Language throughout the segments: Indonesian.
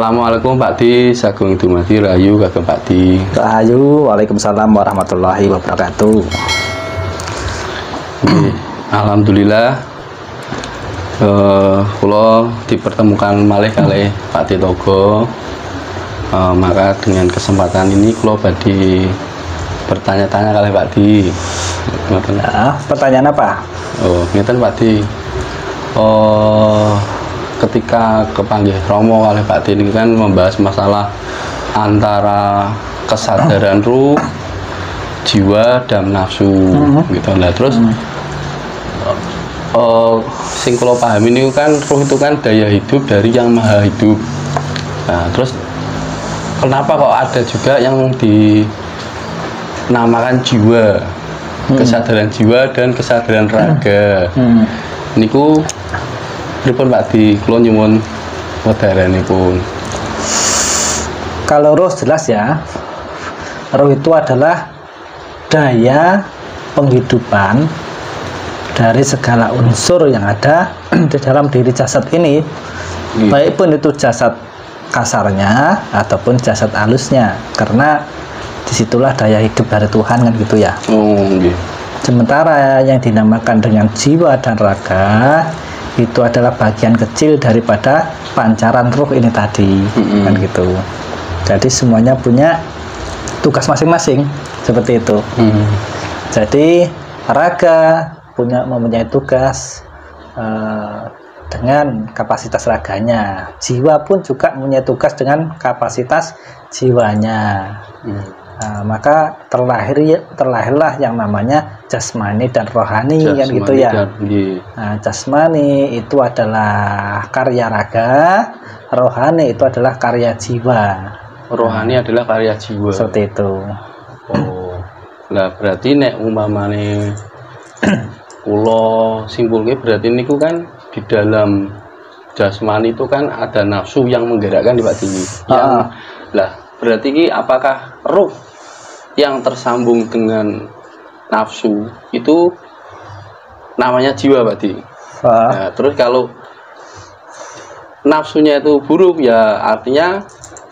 Assalamualaikum Pak Di, Sagung Dumadi Rahayu kagem Pak Di. Rahayu, waalaikumsalam warahmatullahi wabarakatuh. Alhamdulillah, kula dipertemukan malih kalih Pak Di Togo. Maka dengan kesempatan ini kula badhe bertanya-tanya kalih Pak Di. Pertanyaan apa? Ngeten Pak Di. Ketika kepanggih Romo oleh Pak Di ini kan membahas masalah antara kesadaran ruh, jiwa dan nafsu gitu. Nah terus sing kula paham ini kan ruh itu kan daya hidup dari yang maha hidup. Nah terus kenapa kok ada juga yang dinamakan jiwa, kesadaran jiwa dan kesadaran raga. Niku pripun Pak Di, kula nyuwun wedharenipun. Kalau roh jelas ya, roh itu adalah daya penghidupan dari segala unsur yang ada di dalam diri jasad ini, baik pun itu jasad kasarnya ataupun jasad halusnya, karena disitulah daya hidup dari Tuhan kan gitu ya. Sementara yang dinamakan dengan jiwa dan raga itu adalah bagian kecil daripada pancaran ruh ini tadi, kan gitu. Jadi semuanya punya tugas masing-masing seperti itu. Jadi raga mempunyai tugas dengan kapasitas raganya, jiwa pun juga mempunyai tugas dengan kapasitas jiwanya. Maka terlahirlah yang namanya jasmani dan rohani, kan gitu ya. Nah, jasmani itu adalah karya raga, rohani itu adalah karya jiwa. Rohani adalah karya jiwa. Seperti itu. Nah berarti nek umpamane kula simpulke berarti niku kan di dalam jasmani itu kan ada nafsu yang menggerakkan di Pak Di. Lah berarti ini apakah ruh yang tersambung dengan nafsu itu namanya jiwa Pak Di? Nah, terus kalau nafsunya itu buruk ya artinya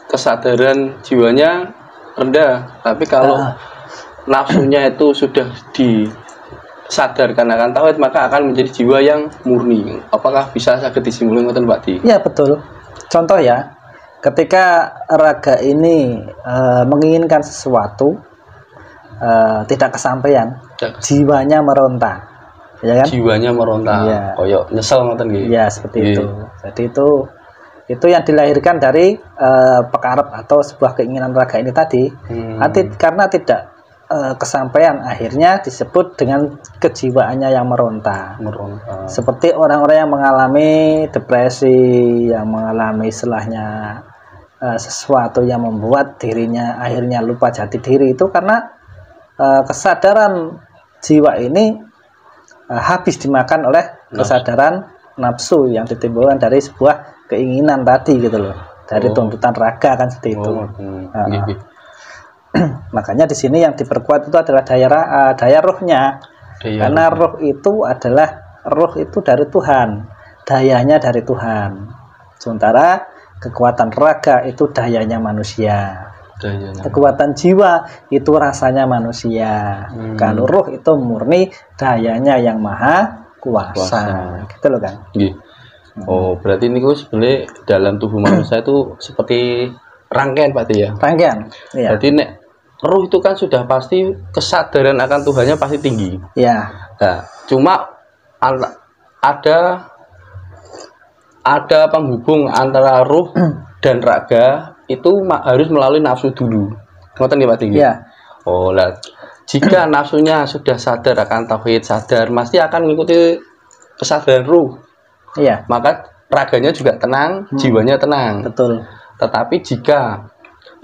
kesadaran jiwanya rendah. Tapi kalau nafsunya itu sudah disadarkan akan tauhid maka akan menjadi jiwa yang murni. Apakah bisa saged disimpulkan ngoten Pak Di? Ya betul. Contoh ya, ketika raga ini menginginkan sesuatu tidak kesampaian, jiwanya meronta, ya kan? Jiwanya meronta, ya. Koyok nyesel ngoten nggih. Ya seperti itu. Jadi itu yang dilahirkan dari pekarep atau sebuah keinginan raga ini tadi. Karena tidak kesampaian, akhirnya disebut dengan kejiwaannya yang meronta. Seperti orang-orang yang mengalami depresi, yang mengalami istilahnya sesuatu yang membuat dirinya akhirnya lupa jati diri, itu karena kesadaran jiwa ini habis dimakan oleh kesadaran nafsu yang ditimbulkan dari sebuah keinginan tadi gitu loh, dari tuntutan raga kan seperti itu. Makanya di sini yang diperkuat itu adalah daya rohnya, karena roh itu dari Tuhan, dayanya dari Tuhan. Sementara kekuatan raga itu dayanya manusia. Kekuatan jiwa itu rasanya manusia. Kalau roh itu murni, dayanya yang maha kuasa. Gitu loh kan. Berarti ini sebenarnya dalam tubuh manusia itu seperti rangkaian Pak Di ya. Rangkaian. Iya. Berarti nek roh itu kan sudah pasti kesadaran akan Tuhannya pasti tinggi. Iya. Nah, cuma ada penghubung antara roh dan raga itu harus melalui nafsu dulu. Ngoten nggih Pak Di? Iya. Lah jika nafsunya sudah sadar akan tauhid, sadar pasti akan mengikuti kesadaran ruh. Iya. Maka raganya juga tenang, jiwanya tenang. Betul. Tetapi jika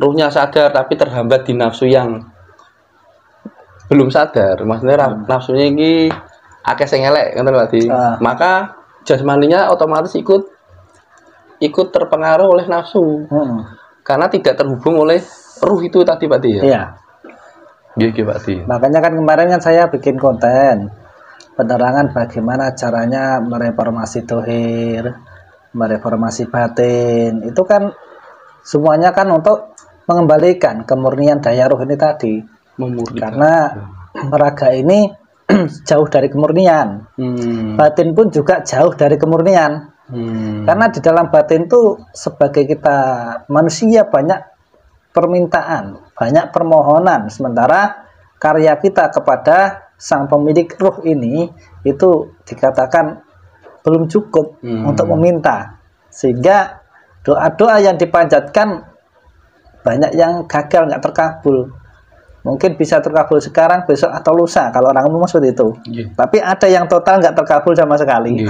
ruhnya sadar tapi terhambat di nafsu yang belum sadar, maksudnya nafsunya ini akeh sing elek, ngoten Pak Di. Maka jasmaninya otomatis ikut terpengaruh oleh nafsu. Karena tidak terhubung oleh ruh itu tadi Pak Di ya. Iya. Iya Pak Di. Makanya kan kemarin kan saya bikin konten penerangan bagaimana caranya mereformasi dohir, mereformasi batin. Itu kan semuanya kan untuk mengembalikan kemurnian daya ruh ini tadi. Karena raga ini jauh dari kemurnian, batin pun juga jauh dari kemurnian. Karena di dalam batin itu sebagai kita manusia banyak permintaan, banyak permohonan, sementara karya kita kepada sang pemilik ruh ini itu dikatakan belum cukup untuk meminta, sehingga doa-doa yang dipanjatkan banyak yang gagal, nggak terkabul. Mungkin bisa terkabul sekarang, besok atau lusa kalau orang umum seperti itu. Tapi ada yang total nggak terkabul sama sekali.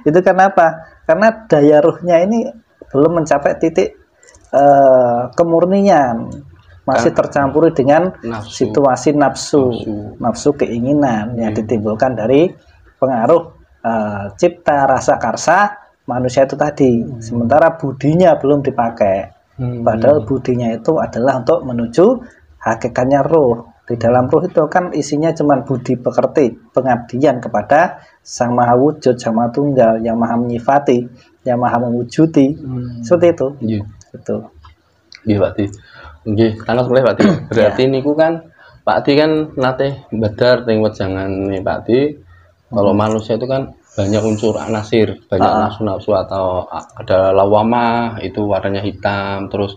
Itu kenapa? Karena daya ruhnya ini belum mencapai titik kemurnian, masih tercampuri dengan situasi nafsu keinginan yang ditimbulkan dari pengaruh cipta rasa karsa manusia itu tadi. Sementara budinya belum dipakai, padahal budinya itu adalah untuk menuju hakikatnya roh. Di dalam roh itu kan isinya cuma budi pekerti, pengabdian kepada Sang Maha Wujud, Sang Maha Tunggal, yang Maha Menyifati, yang Maha Mewujudi. Seperti itu. Itu. Nggih, Pak Di. Nggih, tanggal mulai Pak Di. Berarti niku kan Pak Di kan nate badar teng wejangan nih Pak Di. Kalau manusia itu kan banyak unsur anasir, banyak nafsu-nafsu, atau ada lawamah itu warnanya hitam, terus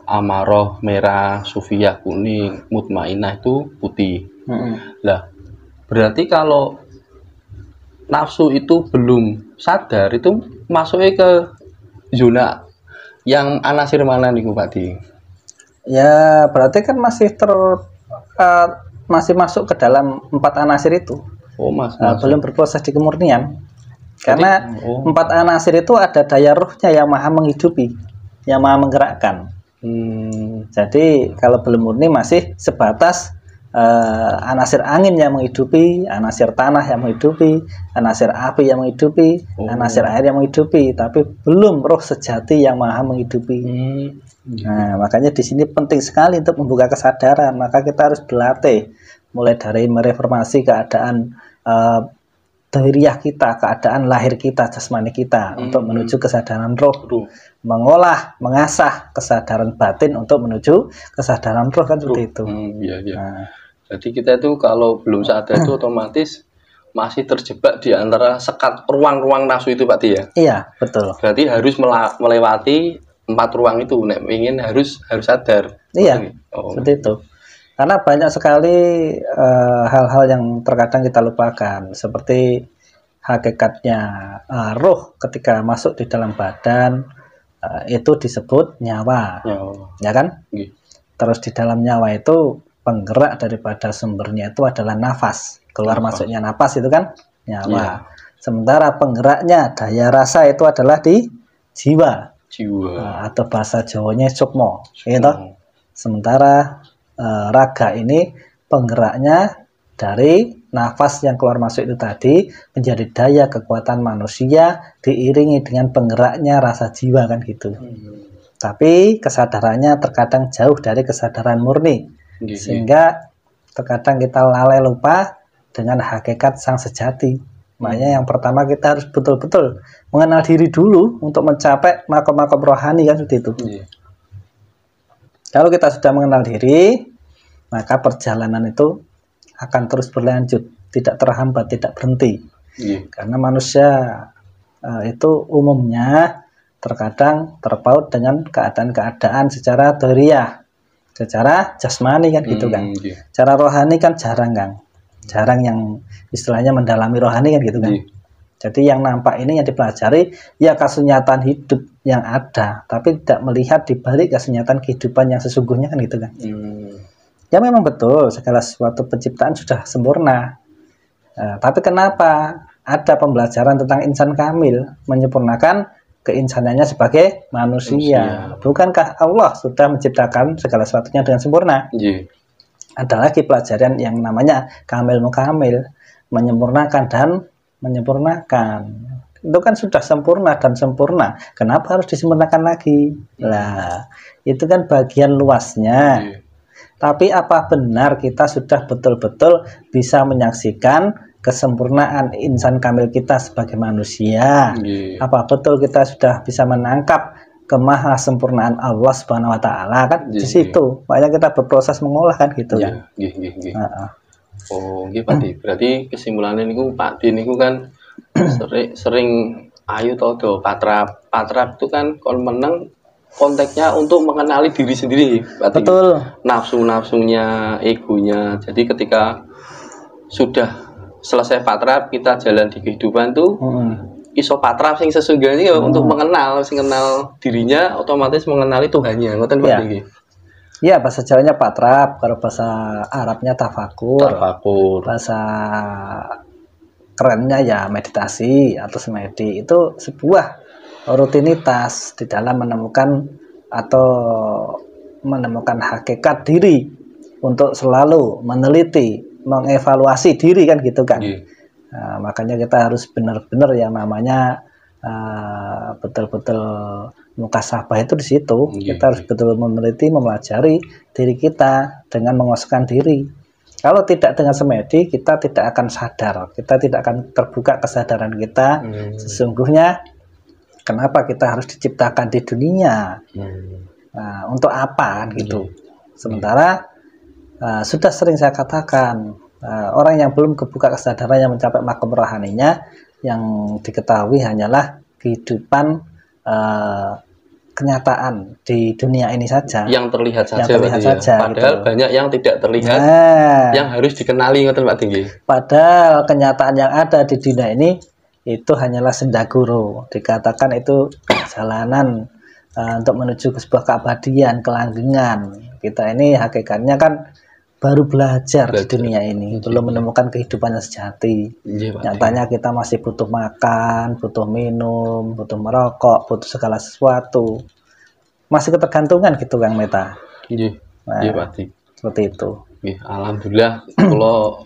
amaroh merah, sufiyah kuning, mutmainah itu putih. Lah, berarti kalau nafsu itu belum sadar, itu masuknya ke zona yang anasir mana nih Pak Di? Ya, berarti kan masih masih masuk ke dalam 4 anasir itu. Belum berproses di kemurnian. Karena 4 anasir itu ada daya ruhnya yang maha menghidupi, yang maha menggerakkan. Jadi kalau belum murni masih sebatas anasir angin yang menghidupi, anasir tanah yang menghidupi, anasir api yang menghidupi, anasir air yang menghidupi, tapi belum roh sejati yang maha menghidupi. Nah, makanya di sini penting sekali untuk membuka kesadaran. Maka kita harus berlatih mulai dari mereformasi keadaan dahiriyah kita, keadaan lahir kita, jasmani kita, untuk menuju kesadaran roh, mengolah, mengasah kesadaran batin untuk menuju kesadaran roh, kan seperti itu. Nah, jadi kita itu kalau belum sadar itu otomatis masih terjebak di antara sekat ruang-ruang nafsu itu Pak Di ya? Iya, betul. Berarti harus melewati 4 ruang itu, nek ingin harus sadar. Iya, seperti itu. Karena banyak sekali hal-hal yang terkadang kita lupakan, seperti hakikatnya roh ketika masuk di dalam badan itu disebut nyawa, ya kan? Terus di dalam nyawa itu penggerak daripada sumbernya itu adalah nafas, keluar masuknya nafas itu kan nyawa. Sementara penggeraknya daya rasa itu adalah di jiwa. Atau bahasa Jawanya sukmo, gitu. Sementara raga ini penggeraknya dari nafas yang keluar masuk itu tadi menjadi daya kekuatan manusia diiringi dengan penggeraknya rasa jiwa, kan gitu. Tapi kesadarannya terkadang jauh dari kesadaran murni, sehingga terkadang kita lalai lupa dengan hakikat sang sejati. Makanya yang pertama kita harus betul-betul mengenal diri dulu untuk mencapai makom-makom rohani, kan seperti itu. Kalau kita sudah mengenal diri, maka perjalanan itu akan terus berlanjut, tidak terhambat, tidak berhenti. Karena manusia itu umumnya terkadang terpaut dengan keadaan-keadaan secara dahiriyah, secara jasmani, kan gitu kan. Cara rohani kan jarang, Kang. Jarang yang istilahnya mendalami rohani, kan gitu kan. Jadi yang nampak ini yang dipelajari ya kesunyatan hidup yang ada, tapi tidak melihat di balik kesunyatan kehidupan yang sesungguhnya, kan gitu kan. Ya memang betul segala sesuatu penciptaan sudah sempurna. Tapi kenapa ada pembelajaran tentang insan kamil, menyempurnakan keinsanannya sebagai manusia? Bukankah Allah sudah menciptakan segala sesuatunya dengan sempurna? Ada lagi pelajaran yang namanya kamil mukamil, menyempurnakan dan menyempurnakan. Itu kan sudah sempurna dan sempurna, kenapa harus disempurnakan lagi? Lah, itu kan bagian luasnya. Tapi apa benar kita sudah betul-betul bisa menyaksikan kesempurnaan insan kamil kita sebagai manusia? Apa betul kita sudah bisa menangkap kemahasempurnaan Allah Subhanahu wa taala kan di situ. Makanya kita berproses mengolah kan gitu kan. Nggih. Oh, nggih Pak Di. Berarti kesimpulannya niku Pak Di niku kan sering ayo do patrap. Patrap itu kan kon meneng konteksnya untuk mengenali diri sendiri. Berarti Betul. Nafsu-nafsunya, egonya. Jadi ketika sudah selesai patrap, kita jalan di kehidupan tuh iso patrap sing sesungguhnya ya untuk mengenal, sing kenal dirinya otomatis mengenali Tuhannya. Ngoten Pak Di. Iya, bahasa Jawanya patrap, kalau bahasa Arabnya tafakur. Bahasa kerennya ya meditasi atau semedi. Itu sebuah rutinitas di dalam menemukan hakikat diri untuk selalu meneliti, mengevaluasi diri kan gitu kan. Nah, makanya kita harus benar-benar yang namanya betul-betul mukasabah itu di situ. Kita harus betul meneliti, mempelajari diri kita dengan mengosongkan diri. Kalau tidak dengan semedi, kita tidak akan sadar, kita tidak akan terbuka kesadaran kita sesungguhnya kenapa kita harus diciptakan di dunia. Nah, untuk apa kan gitu. Sementara sudah sering saya katakan, orang yang belum kebuka kesadaran yang mencapai makom rohaninya, yang diketahui hanyalah kehidupan kenyataan di dunia ini saja. Yang terlihat saja. Padahal gitu. Banyak yang tidak terlihat, yang harus dikenali, ngoten Pak Tinggi. Padahal kenyataan yang ada di dunia ini itu hanyalah sendaguro. Dikatakan itu jalanan untuk menuju ke sebuah keabadian, kelanggengan. Kita ini hakikatnya kan baru belajar di dunia ini, belum menemukan kehidupan yang sejati. Nyatanya kita masih butuh makan, butuh minum, butuh merokok, butuh segala sesuatu. Masih ketergantungan gitu Kang Meta. Seperti itu. Alhamdulillah kalau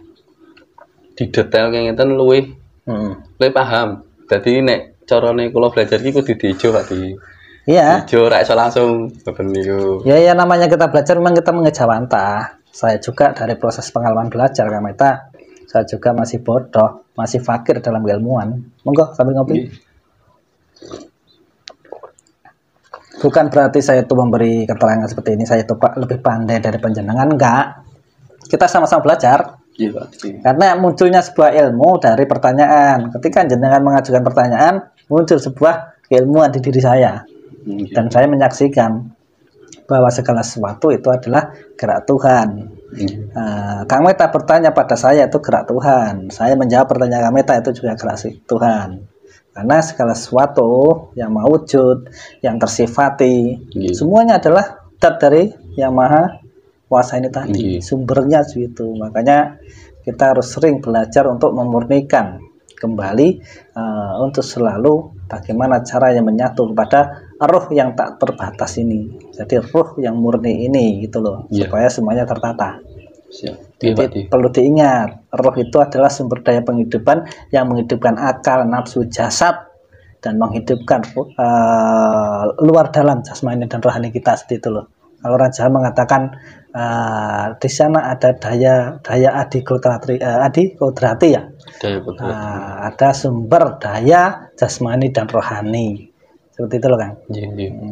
di detail kayak ngeten luwih paham. Jadi nek carane kula belajar iki kudu diijo Pak Di. Iya. Diijo ra iso langsung ngoten niku. Ya namanya kita belajar memang kita mengejawantah. Saya juga dari proses pengalaman belajar Kang Meta, saya juga masih bodoh, masih fakir dalam keilmuan. Monggo sambil ngopi. Bukan berarti saya itu memberi keterangan seperti ini, saya itu lebih pandai dari panjenengan, enggak. Kita sama-sama belajar. Karena munculnya sebuah ilmu dari pertanyaan. Ketika jenengan mengajukan pertanyaan, muncul sebuah keilmuan di diri saya. Dan saya menyaksikan bahwa segala sesuatu itu adalah gerak Tuhan. Kang Meta bertanya pada saya itu gerak Tuhan. Saya menjawab pertanyaan Kang Meta itu juga gerak Tuhan. Karena segala sesuatu yang mewujud, yang tersifati, semuanya adalah dat dari Yang Maha Kuasa ini tadi. Sumbernya itu. Makanya kita harus sering belajar untuk memurnikan kembali, untuk selalu bagaimana cara yang menyatu kepada roh yang tak terbatas ini. Jadi roh yang murni ini gitu loh, supaya semuanya tertata. Jadi perlu diingat, roh itu adalah sumber daya penghidupan yang menghidupkan akal, nafsu, jasad, dan menghidupkan luar dalam jasmani dan rohani kita seperti itu loh. Kalau orang Jawa mengatakan di sana ada daya adikodrati ya. Ada sumber daya jasmani dan rohani. Seperti itu loh Kang.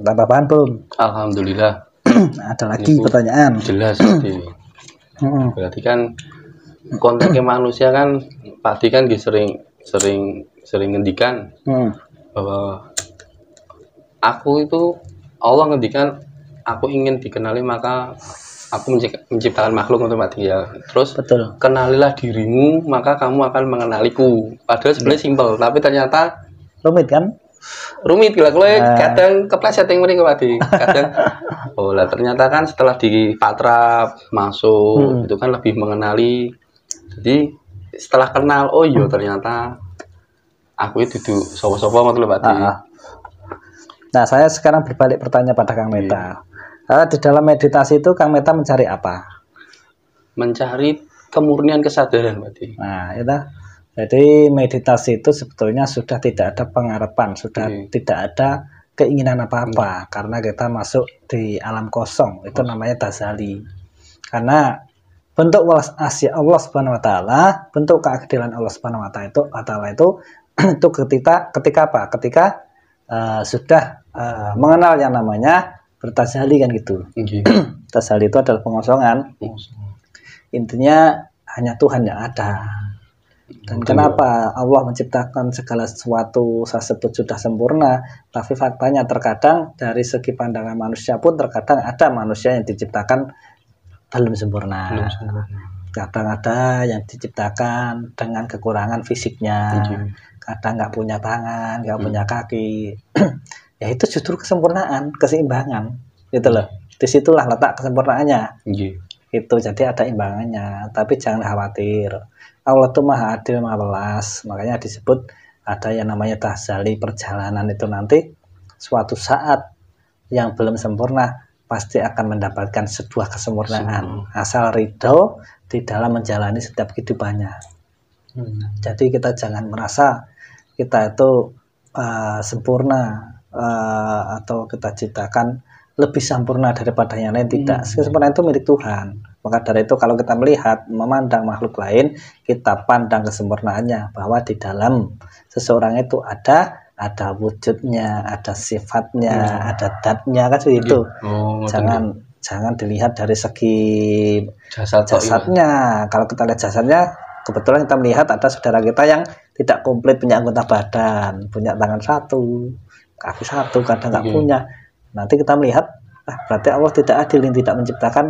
Tambah paham belum? Alhamdulillah. Ada lagi pertanyaan. Jelas. Berarti kan konteksnya manusia kan Pak Di kan sering ngendikan bahwa aku itu Allah ngendikan aku ingin dikenali maka aku menciptakan makhluk untuk Pak Di ya. Terus betul. Kenalilah dirimu maka kamu akan mengenaliku. Padahal sebenarnya simpel tapi ternyata rumit kan? Rumit gila kadang kepleset yang mereka Pak Di. Kadang ternyata kan setelah di patrap masuk itu kan lebih mengenali. Jadi setelah kenal ternyata aku itu sopo-sopo ngoten Pak Di. Nah, saya sekarang berbalik bertanya pada Kang Meta. Di dalam meditasi itu Kang Meta mencari apa? Mencari kemurnian kesadaran Pak Di. Nah, itu. Jadi meditasi itu sebetulnya sudah tidak ada pengharapan, sudah tidak ada keinginan apa-apa, karena kita masuk di alam kosong, itu namanya tazali. Karena bentuk welas asih Allah Subhanahu wa taala, bentuk keadilan Allah Subhanahu wa taala itu ketika apa? Ketika sudah mengenal yang namanya bertasali kan gitu. Tasali itu adalah pengosongan. Intinya hanya Tuhan yang ada. Dan kenapa Allah menciptakan segala sesuatu saya sebut sudah sempurna, tapi faktanya terkadang dari segi pandangan manusia pun terkadang ada manusia yang diciptakan belum sempurna. Kadang ada yang diciptakan dengan kekurangan fisiknya, kadang nggak punya tangan, nggak punya kaki. Ya itu justru kesempurnaan, keseimbangan, gitu loh. Disitulah letak kesempurnaannya. Itu jadi ada imbangannya. Tapi jangan khawatir. Allah itu maha adil, maha welas. Makanya disebut ada yang namanya tasali perjalanan itu nanti suatu saat yang belum sempurna pasti akan mendapatkan sebuah kesempurnaan. Asal ridho di dalam menjalani setiap kehidupannya. Jadi kita jangan merasa kita itu sempurna. Atau kita ciptakan lebih sempurna daripada yang lain, tidak. Kesempurnaan itu milik Tuhan. Maka dari itu kalau kita melihat, memandang makhluk lain, kita pandang kesempurnaannya, bahwa di dalam seseorang itu ada wujudnya, ada sifatnya, ada datnya, kan seperti itu. Jangan dilihat dari segi jasadnya. Kalau kita lihat jasadnya, kebetulan kita melihat ada saudara kita yang tidak komplit punya anggota badan, punya tangan satu, kaki satu, kadang nggak punya. Nanti kita melihat, berarti Allah tidak adil yang tidak menciptakan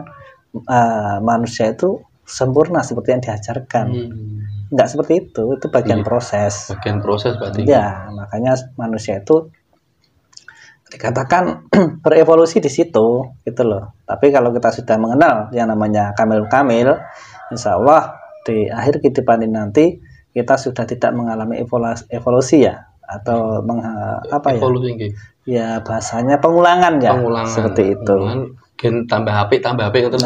manusia itu sempurna seperti yang diajarkan. Nggak seperti itu bagian proses. Bagian proses berarti. Ya, makanya manusia itu dikatakan berevolusi di situ, gitu loh. Tapi kalau kita sudah mengenal yang namanya kamil, insya Allah di akhir kehidupan ini nanti kita sudah tidak mengalami evolusi ya. Atau evolusi ya bahasanya pengulangan ya, seperti itu. Gen tambah HP gitu.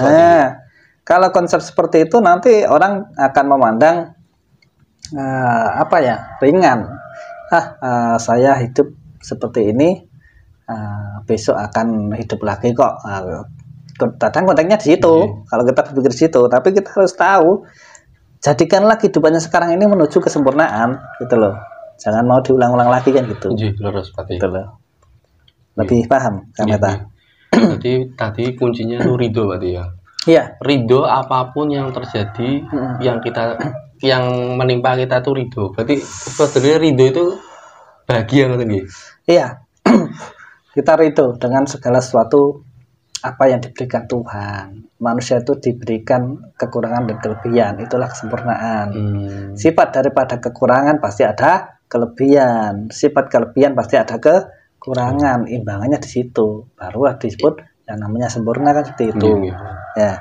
Kalau konsep seperti itu nanti orang akan memandang ringan. Saya hidup seperti ini, besok akan hidup lagi kok. Kadang konteksnya di situ. Kalau kita berpikir di situ, tapi kita harus tahu, jadikanlah kehidupannya sekarang ini menuju kesempurnaan, gitu loh. Jangan mau diulang-ulang lagi kan gitu. Gitu loh. Lebih paham kan Meta? Jadi tadi kuncinya itu ridho berarti ya. Iya. Ridho apapun yang terjadi, yang menimpa kita tuh ridho. Berarti sebenarnya ridho itu bahagia kan nih? Iya. Kita ridho dengan segala sesuatu apa yang diberikan Tuhan. Manusia itu diberikan kekurangan dan kelebihan, itulah kesempurnaan. Sifat daripada kekurangan pasti ada kelebihan, sifat kelebihan pasti ada kekurangan, imbangannya di situ, baru disebut yang namanya sempurna kan seperti itu. Ya.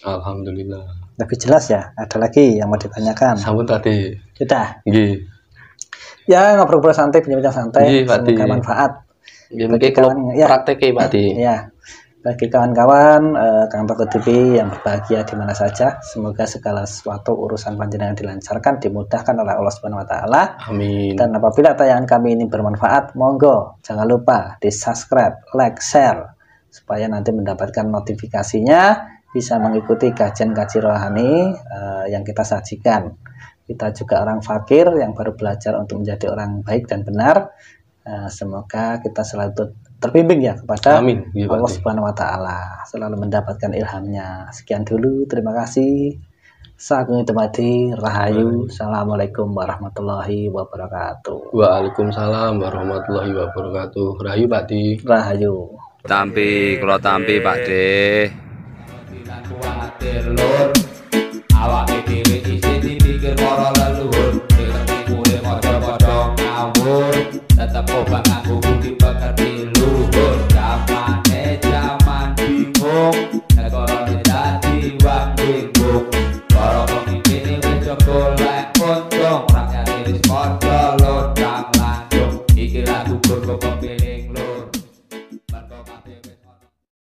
Alhamdulillah. Lebih jelas ya. Ada lagi yang mau ditanyakan? Sampun tadi. Sudah. Ya ngobrol-ngobrol santai, bincang santai, semoga manfaat. Bagi kawan, praktek berarti. Ya. Bagi kawan-kawan Kang Toko TV yang berbahagia di mana saja, semoga segala sesuatu urusan panjenengan dilancarkan, dimudahkan oleh Allah Subhanahu wa taala. Amin. Dan apabila tayangan kami ini bermanfaat, monggo jangan lupa di-subscribe, like, share supaya nanti mendapatkan notifikasinya, bisa mengikuti kajian-kajian rohani yang kita sajikan. Kita juga orang fakir yang baru belajar untuk menjadi orang baik dan benar. Semoga kita selalu terbimbing ya kepada Allah Subhanahu wa taala, selalu mendapatkan ilhamnya. Sekian dulu, terima kasih. Sagung Temati Rahayu. Assalamualaikum warahmatullahi wabarakatuh. Waalaikumsalam warahmatullahi wabarakatuh. Rahayu Pak Di. Rahayu. Tampi, kalau tampi Pak De. Tidak khawatir lur, awak